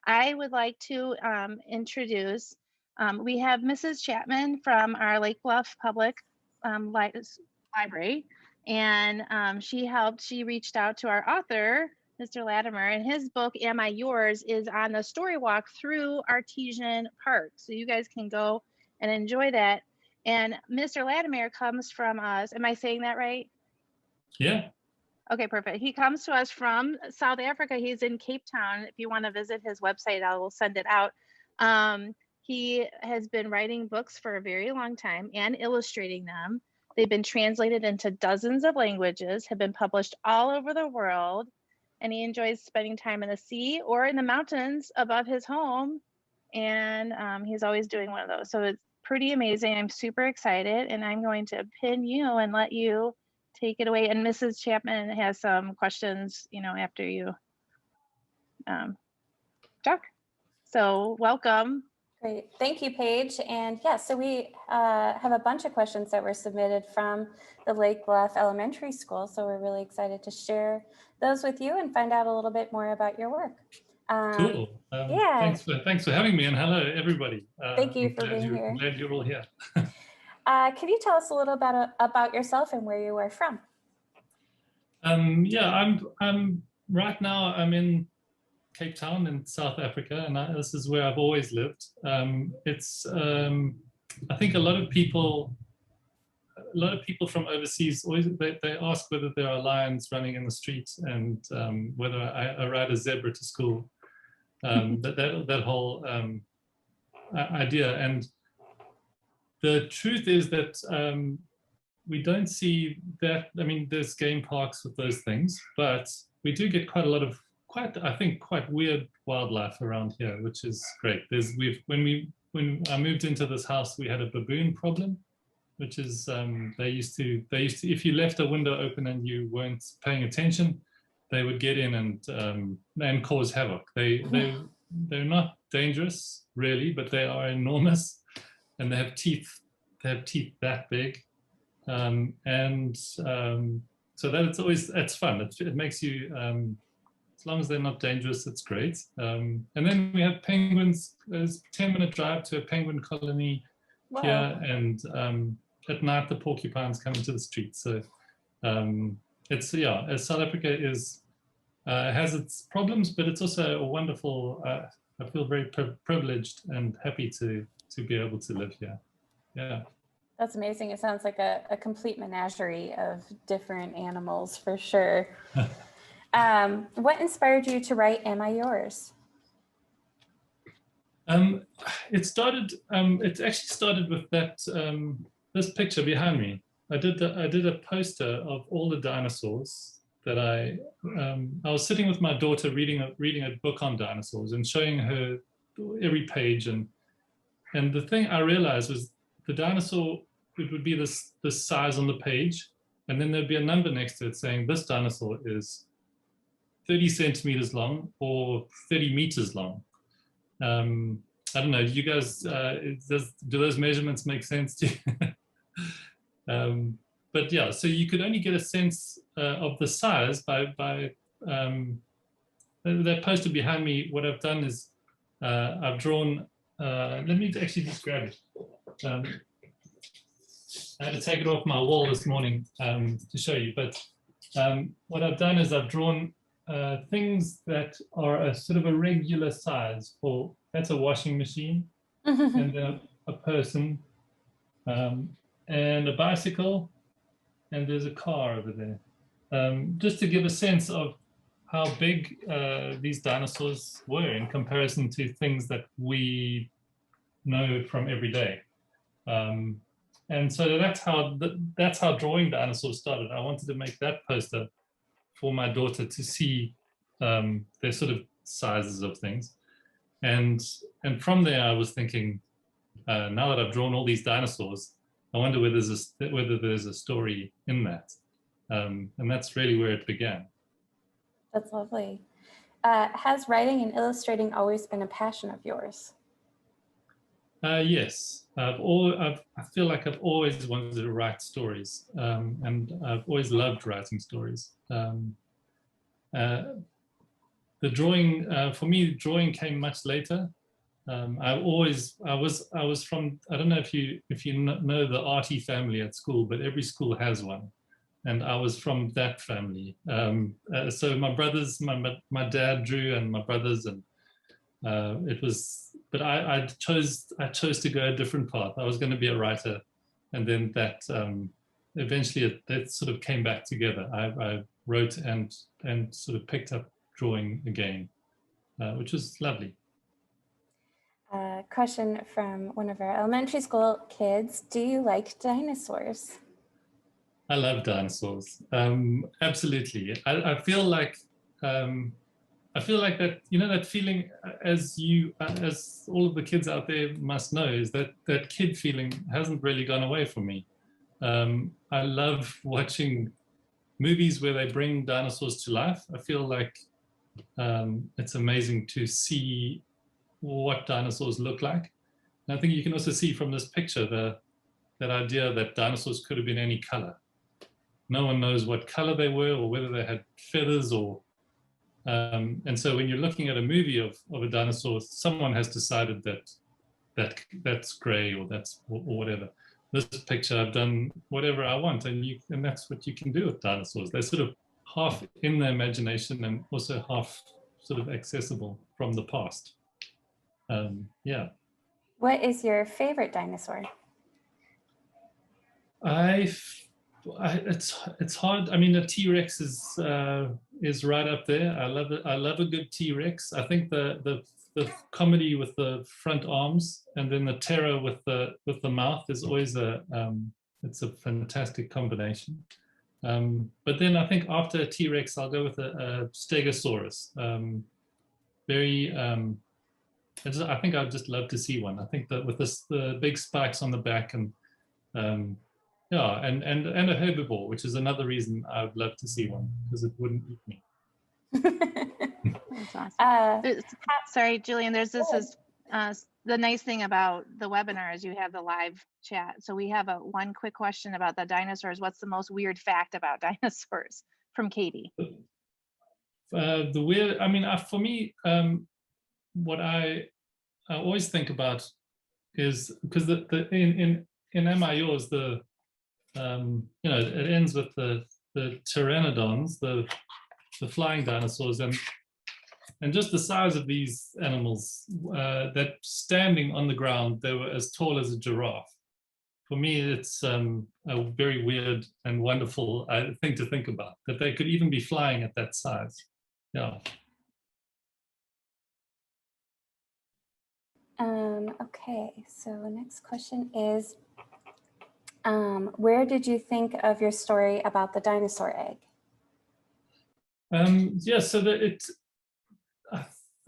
I would like to introduce, we have Mrs. Chapman from our Lake Bluff Public Library, and she reached out to our author, Mr. Latimer, and his book, Am I Yours, is on the story walk through Artesian Park. So you guys can go and enjoy that. And Mr. Latimer comes from us. Am I saying that right? Yeah. Okay, perfect. He comes to us from South Africa. He's in Cape Town. If you want to visit his website, I will send it out. He has been writing books for a very long time and illustrating them. They've been translated into dozens of languages, have been published all over the world, and he enjoys spending time in the sea or in the mountains above his home. And he's always doing one of those. So it's pretty amazing. I'm super excited, and I'm going to pin you and let you take it away. And Mrs. Chapman has some questions, after you talk. So welcome. Great. Thank you, Paige. And so we have a bunch of questions that were submitted from the Lake Bluff Elementary School. So we're really excited to share those with you and find out a little bit more about your work. Cool. Yeah. Thanks for having me, and hello, everybody. Thank you for being here. I'm glad you're all here. Can you tell us a little bit about yourself and where you are from? I'm right now I'm in Cape Town in South Africa, and this is where I've always lived. I think a lot of people from overseas always they ask whether there are lions running in the street, and whether I ride a zebra to school. That whole idea, and the truth is that we don't see that. I mean, there's game parks with those things, but we do get quite a lot of quite weird wildlife around here, which is great. When I moved into this house, we had a baboon problem, which is they used to if you left a window open and you weren't paying attention, they would get in and cause havoc. They're not dangerous really, but they are enormous, and they have teeth that big, so that's fun. It makes you as long as they're not dangerous, it's great. And then we have penguins. There's a 10-minute drive to a penguin colony. Wow. Here, and at night the porcupines come into the street. So as South Africa has its problems, but it's also a wonderful. I feel very privileged and happy to be able to live here. Yeah. That's amazing. It sounds like a complete menagerie of different animals for sure. What inspired you to write Am I Yours? It actually started with that this picture behind me. I did a poster of all the dinosaurs that I was sitting with my daughter reading a book on dinosaurs and showing her every page, and the thing I realized was the dinosaur, it would be this size on the page, and then there'd be a number next to it saying this dinosaur is 30 centimeters long or 30 meters long. I don't know, you guys, do those measurements make sense to you? But yeah, so you could only get a sense of the size by that poster behind me. What I've done is I've drawn, let me actually just grab it. I had to take it off my wall this morning to show you, but what I've done is I've drawn things that are a sort of a regular size that's a washing machine, and then a person, and a bicycle, and there's a car over there. Just to give a sense of how big these dinosaurs were in comparison to things that we know from every day. And so that's how drawing dinosaurs started. I wanted to make that poster for my daughter to see their sort of sizes of things. And from there, I was thinking, now that I've drawn all these dinosaurs, I wonder whether there's a story in that. And that's really where it began. That's lovely. Has writing and illustrating always been a passion of yours? Yes, I feel like I've always wanted to write stories, and I've always loved writing stories. The the drawing, for me, drawing came much later. I was from, I don't know if you know the arty family at school, but every school has one. And I was from that family. So my brothers, my dad drew, and my brothers, and it was, but I chose to go a different path. I was going to be a writer, and then that eventually that sort of came back together. I wrote and sort of picked up drawing again, which was lovely. Question from one of our elementary school kids. Do you like dinosaurs? I love dinosaurs. Absolutely. I feel like that, you know, that feeling, as all of the kids out there must know, is that kid feeling hasn't really gone away from me. I love watching movies where they bring dinosaurs to life. I feel like it's amazing to see what dinosaurs look like. And I think you can also see from this picture that idea that dinosaurs could have been any color. No one knows what color they were or whether they had feathers or and so when you're looking at a movie of a dinosaur, someone has decided that's gray or that's or whatever. This picture, I've done whatever I want, and that's what you can do with dinosaurs. They're sort of half in the imagination and also half sort of accessible from the past. Yeah. What is your favorite dinosaur? It's hard. I mean, the T-Rex is right up there. I love it. I love a good T-Rex. I think the comedy with the front arms and then the terror with the mouth is always it's a fantastic combination. But then I think after a T-Rex, I'll go with a Stegosaurus. I think I'd just love to see one. I think that with the big spikes on the back and yeah, and a herbivore, which is another reason I would love to see one, because it wouldn't eat me. That's awesome. Sorry, Julian, this is the nice thing about the webinar is you have the live chat. So we have one quick question about the dinosaurs. What's the most weird fact about dinosaurs from Katie? The weird, I mean, for me, what I always think about is, because in Am I Yours, you know, it ends with the pteranodons, the flying dinosaurs, and just the size of these animals, that standing on the ground, they were as tall as a giraffe. For me, it's a very weird and wonderful thing to think about, that they could even be flying at that size. Yeah. Okay, so next question is, where did you think of your story about the dinosaur egg? Yeah, so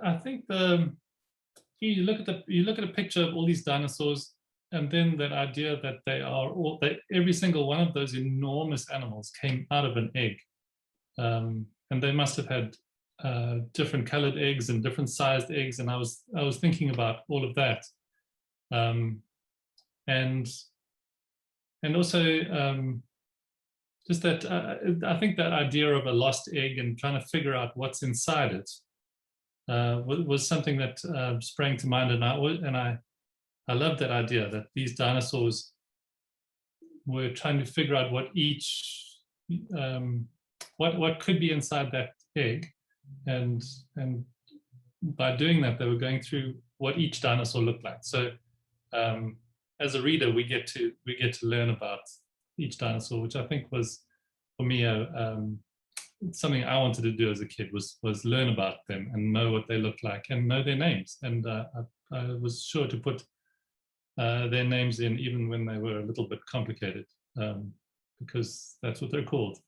I think you look at a picture of all these dinosaurs, and then that idea that every single one of those enormous animals came out of an egg, and they must have had different colored eggs and different sized eggs, and I was thinking about all of that, and also just that I think that idea of a lost egg and trying to figure out what's inside it was something that sprang to mind, and I love that idea that these dinosaurs were trying to figure out what what could be inside that egg, and by doing that they were going through what each dinosaur looked like. So as a reader, we get to learn about each dinosaur, which I think was, for me, something I wanted to do as a kid, was learn about them and know what they look like and know their names. And I was sure to put their names in even when they were a little bit complicated, because that's what they're called.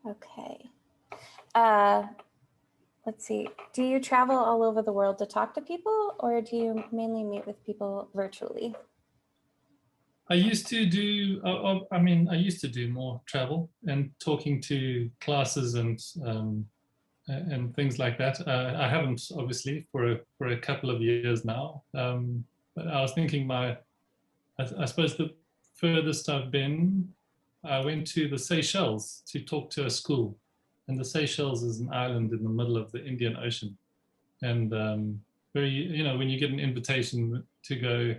Okay. Let's see. Do you travel all over the world to talk to people, or do you mainly meet with people virtually? I used to do. I used to do more travel and talking to classes and things like that. I haven't, obviously, for a couple of years now. But I was thinking, I suppose the furthest I've been, I went to the Seychelles to talk to a school. and the Seychelles is an island in the middle of the Indian Ocean. And very, you know, when you get an invitation to go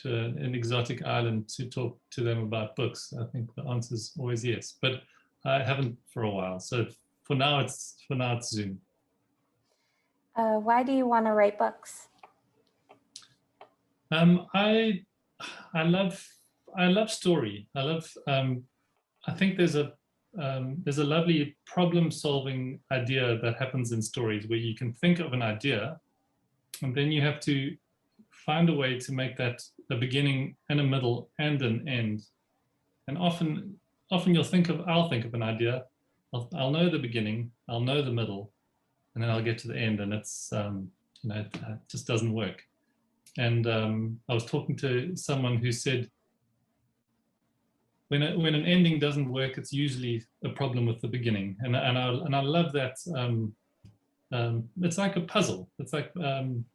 to an exotic island to talk to them about books, I think the answer is always yes. But I haven't for a while, so for now it's Zoom. Why do you want to write books? I love story. I think there's a lovely problem-solving idea that happens in stories where you can think of an idea, and then you have to find a way to make that a beginning and a middle and an end. And often I'll think of an idea. I'll know the beginning, I'll know the middle, and then I'll get to the end, and it's you know, it just doesn't work. And I was talking to someone who said, when an ending doesn't work, it's usually a problem with the beginning. And I love that. It's like a puzzle. It's like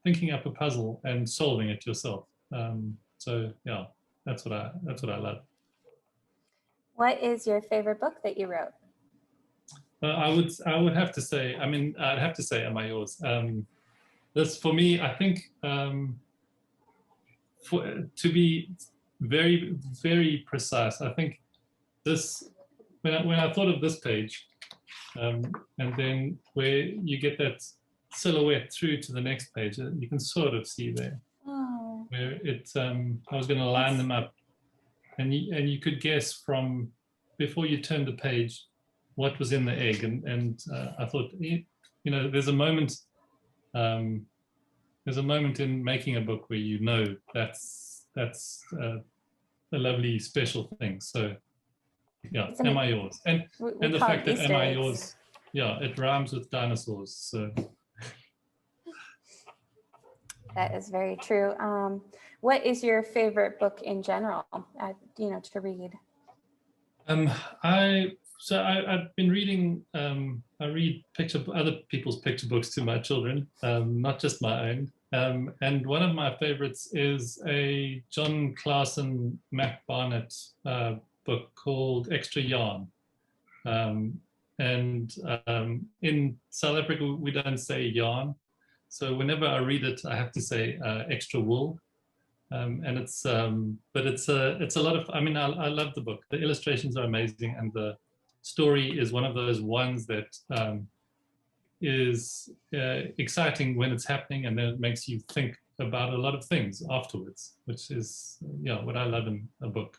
thinking up a puzzle and solving it yourself. So yeah, that's what I love. What is your favorite book that you wrote? I would have to say. I mean, I'd have to say, Am I Yours? This for me, I think, to be very, very precise, I think this, when I thought of this page, and then where you get that silhouette through to the next page, you can sort of see there, where it. I was going to line them up, and you could guess from before you turned the page what was in the egg, and I thought, you know, there's a moment. There's a moment in making a book where you know that's a lovely special thing. So yeah, Am I Yours? And the fact that Am I Yours, yeah, it rhymes with dinosaurs. So that is very true. What is your favorite book in general, you know, to read? I've been reading. I read other people's picture books to my children, not just my own. And one of my favorites is a John Clausen Mac Barnett book called Extra Yarn. In South Africa, we don't say yarn, so whenever I read it, I have to say extra wool. And it's but it's a lot of. I mean, I love the book. The illustrations are amazing, and the story is one of those ones that is exciting when it's happening, and then it makes you think about a lot of things afterwards, which is what I love in a book.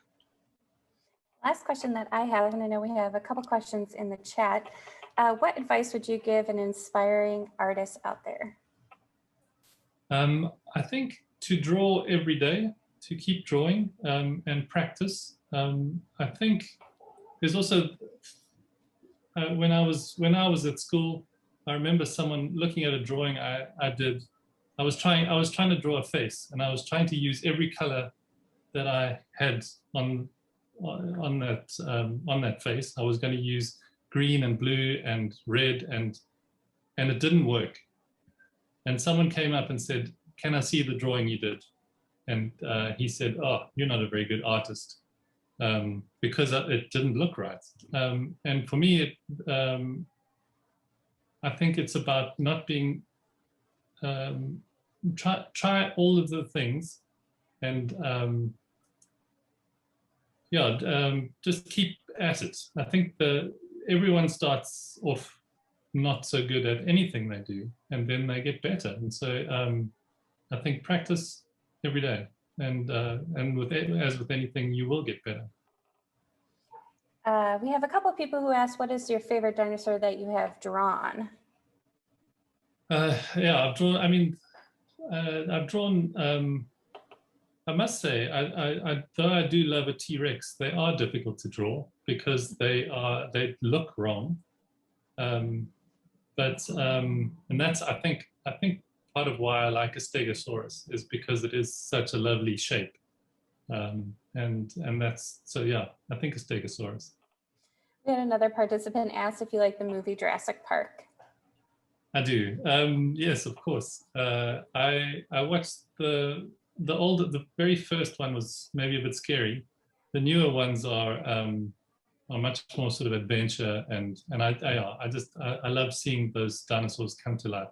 Last question that I have, and I know we have a couple questions in the chat. What advice would you give an inspiring artist out there? I think to draw every day, to keep drawing and practice. I think there's also when I was at school, I remember someone looking at a drawing I did. I was trying to draw a face, and I was trying to use every color that I had on that face. I was going to use green and blue and red, and it didn't work. And someone came up and said, "Can I see the drawing you did?" And he said, "Oh, you're not a very good artist," because it didn't look right. And for me, I think it's about not being, try all of the things, and just keep at it. I think everyone starts off not so good at anything they do, and then they get better. And so I think practice every day, and as with anything, you will get better. We have a couple of people who asked, what is your favorite dinosaur that you have drawn? I've drawn. I mean, I've drawn. I must say, though I do love a T-Rex, they are difficult to draw because they look wrong. And that's I think part of why I like a Stegosaurus is because it is such a lovely shape. And that's so yeah, I think a Stegosaurus. We had another participant ask if you like the movie Jurassic Park. I do. Yes, of course. I watched the very first one was maybe a bit scary. The newer ones are much more sort of adventure, and I love seeing those dinosaurs come to life.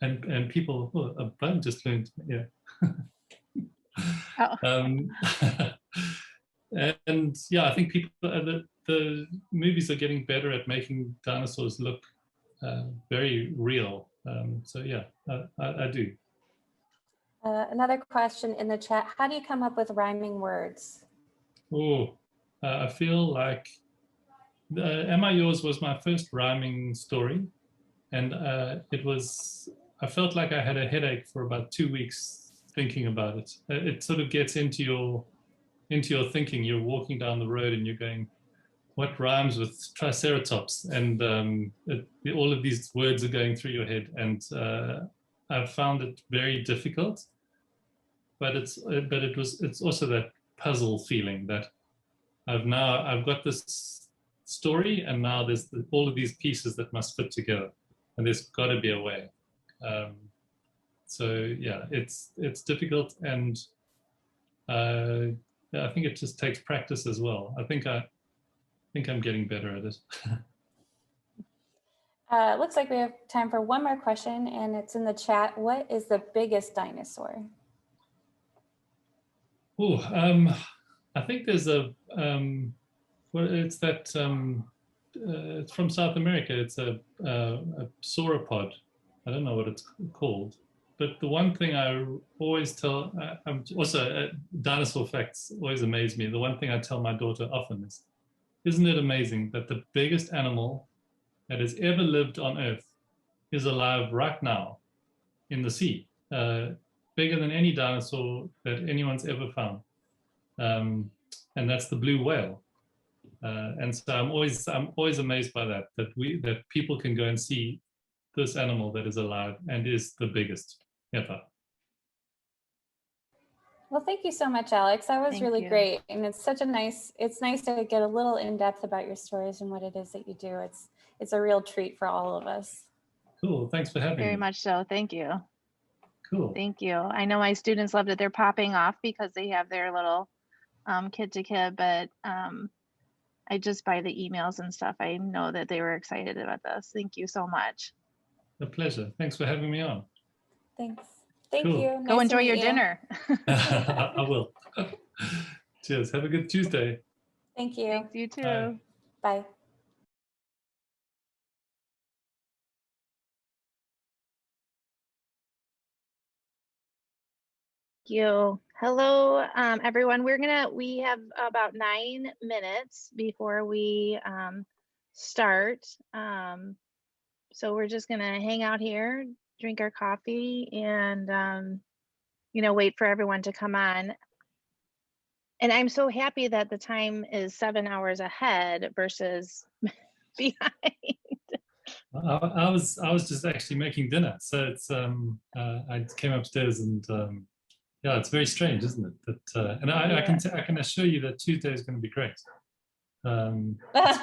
And people, a bone just learned, yeah. Oh. And yeah, I think people, the movies are getting better at making dinosaurs look very real. So yeah, I do. Another question in the chat: how do you come up with rhyming words? Oh, I feel like Am I Yours was my first rhyming story, and I felt like I had a headache for about 2 weeks thinking about it. It sort of gets into your thinking. You're walking down the road and you're going, what rhymes with triceratops? And all of these words are going through your head, and I've found it very difficult. But it's also that puzzle feeling that I've got this story, and now there's all of these pieces that must fit together, and there's got to be a way. So yeah, it's difficult, and I think it just takes practice as well. I think I'm getting better at it. Looks like we have time for one more question, and it's in the chat. What is the biggest dinosaur? Oh, I think there's it's that it's from South America. It's a sauropod. I don't know what it's called, but the one thing I always tell, I'm also dinosaur facts always amaze me. The one thing I tell my daughter often is, isn't it amazing that the biggest animal that has ever lived on Earth is alive right now in the sea, bigger than any dinosaur that anyone's ever found, and that's the blue whale. And so I'm always amazed by that people can go and see this animal that is alive and is the biggest ever. Well, thank you so much, Alex. That was really great. And it's nice to get a little in depth about your stories and what it is that you do. It's a real treat for all of us. Cool. Thanks for having me. Very much so. Thank you. Cool. Thank you. I know my students loved it. They're popping off because they have their little kid to kid, but I just by the emails and stuff, I know that they were excited about this. Thank you so much. A pleasure. Thanks for having me on. Thanks. Thank Cool. you. Go enjoy your dinner. I will. Cheers. Have a good Tuesday. Thank you. Thanks, you too. Bye. Bye. Thank you. Hello, everyone. We have about 9 minutes before we start. So we're just gonna hang out here, drink our coffee, and wait for everyone to come on. And I'm so happy that the time is 7 hours ahead versus behind. I was just actually making dinner, so it's I came upstairs, and yeah, it's very strange, isn't it? That and I can assure you that Tuesday is going to be great. It's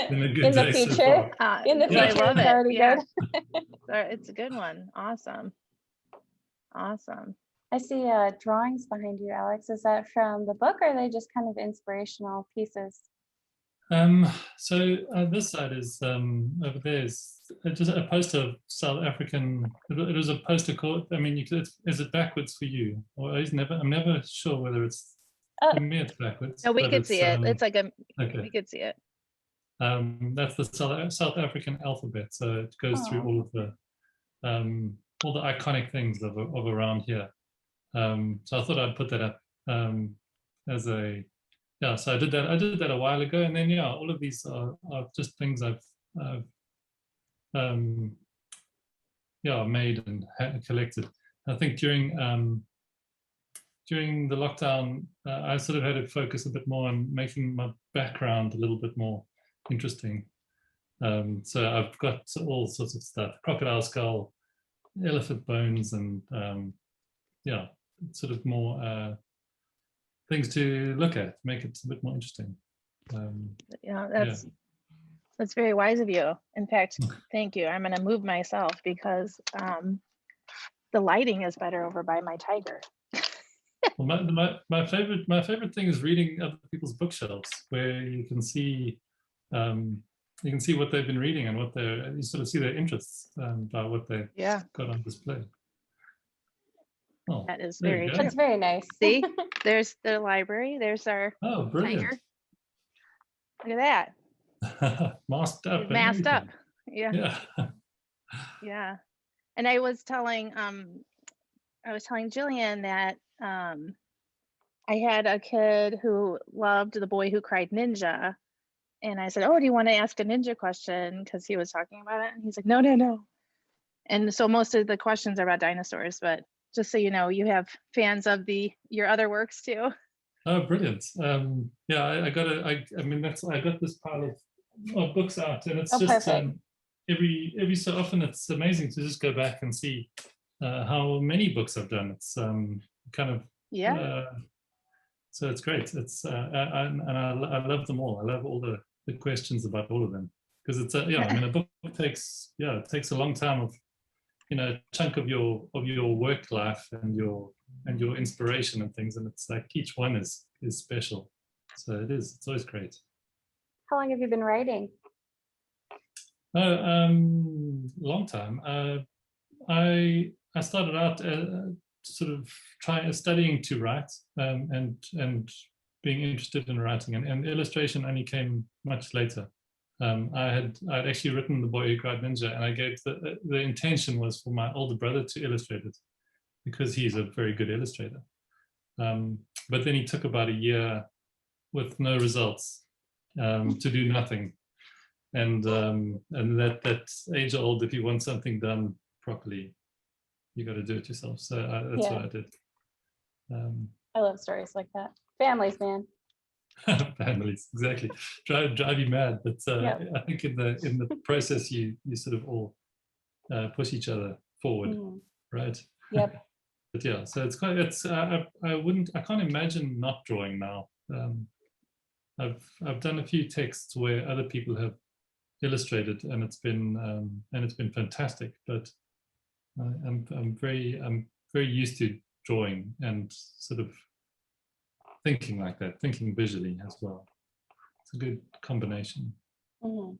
been a good in the day future, so far. in the future, I love it's it. already Yeah. good. It's a good one. Awesome. Awesome. I see drawings behind you, Alex. Is that from the book, or are they just kind of inspirational pieces? So this side is over there is just a poster of South African. It was a poster called. I mean, is it backwards for you, or I'm never sure whether it's. For me, it's backwards. No, we could see it. It's like a. Okay. We could see it. That's the South African alphabet, so it goes through all of the iconic things of around here. So I thought I'd put that up as a. Yeah, so I did that a while ago, and then all of these are just things I've made and collected. I think during the lockdown, I sort of had to focus a bit more on making my background a little bit more interesting. So I've got all sorts of stuff: crocodile skull, elephant bones, and sort of more. Things to look at, make it a bit more interesting. That's very wise of you. In fact, thank you. I'm going to move myself because the lighting is better over by my tiger. Well, my favorite thing is reading other people's bookshelves, where you can see what they've been reading and you sort of see their interests by what they've Yeah, got on display. Oh, that is there you very go. true. That's very nice. See, there's the library. There's our Oh, brilliant! tiger. Look at that. Masked up He's and masked up. everything. Yeah, Yeah. yeah. And I was telling Jillian that I had a kid who loved The Boy Who Cried Ninja. And I said, "Oh, do you want to ask a ninja question?" Because he was talking about it. And he's like, "No, no, no." And so most of the questions are about dinosaurs, but just so you know, you have fans of your other works too. Oh, brilliant. Yeah, I mean, I got this pile of books out, and it's Oh, just perfect. every so often it's amazing to just go back and see how many books I've done. It's kind of Yeah. so it's great. It's I love them all. I love all the questions about all of them, because it's yeah. I mean, a book takes it takes a long time of a chunk of your work life and your inspiration and things, and it's like each one is special. So it's always great. How long have you been writing? Oh, long time. I started out sort of studying to write, and being interested in writing, and illustration only came much later. I'd actually written The Boy Who Cried Ninja, and I gave the intention was for my older brother to illustrate it, because he's a very good illustrator. But then he took about a year with no results, to do nothing, and that's age old. If you want something done properly, you got to do it yourself. So that's what I did. I love stories like that. Families, man. Families, exactly. Drive you mad, but Yeah. I think in the process you sort of all push each other forward, right? Yep. But yeah, so I can't imagine not drawing now. I've done a few texts where other people have illustrated, and it's been fantastic. But I'm very used to drawing and sort of thinking like that, thinking visually as well. It's a good combination. Mhm.